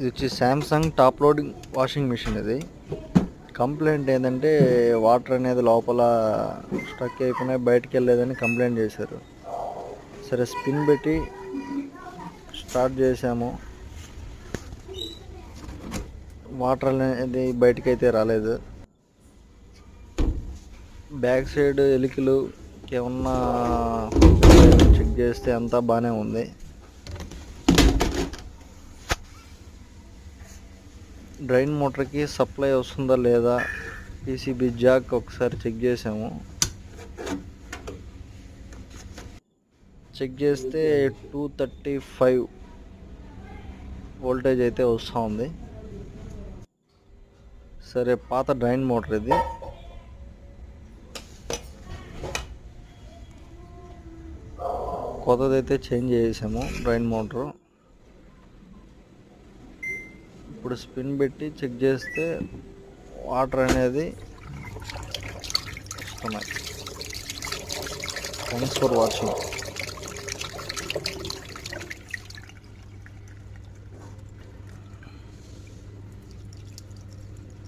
ఇది వచ్చి Samsung top loading washing machine. ఇది కంప్లైంట్ ఏంటంటే వాటర్ అనేది లోపల స్టక్ అయిపోయినాయి, బయటికి వెళ్ళలేదని కంప్లైంట్ చేశారు. సరే స్పిన్ పెట్టి స్టార్ట్ చేసాము, వాటర్ అనేది బయటికి అయితే రాలేదు. బ్యాక్ సైడ్ ఎలికలు ఏమన్నా చెక్ చేస్తే అంతా బాగానే ఉంది. డ్రైన్ మోటార్కి సప్లై వస్తుందా లేదా, పీసీబీ జాక్ ఒకసారి చెక్ చేసాము. చెక్ చేస్తే 235 వోల్టేజ్ అయితే వస్తూ ఉంది. సరే పాత డ్రైన్ మోటార్ ఇది. కొత్తదైతే చేంజ్ చేసాము డ్రైన్ మోటారు. ఇప్పుడు స్పిన్ పెట్టి చెక్ చేస్తే వాటర్ అనేది వస్తున్నాయి. Thanks for watching.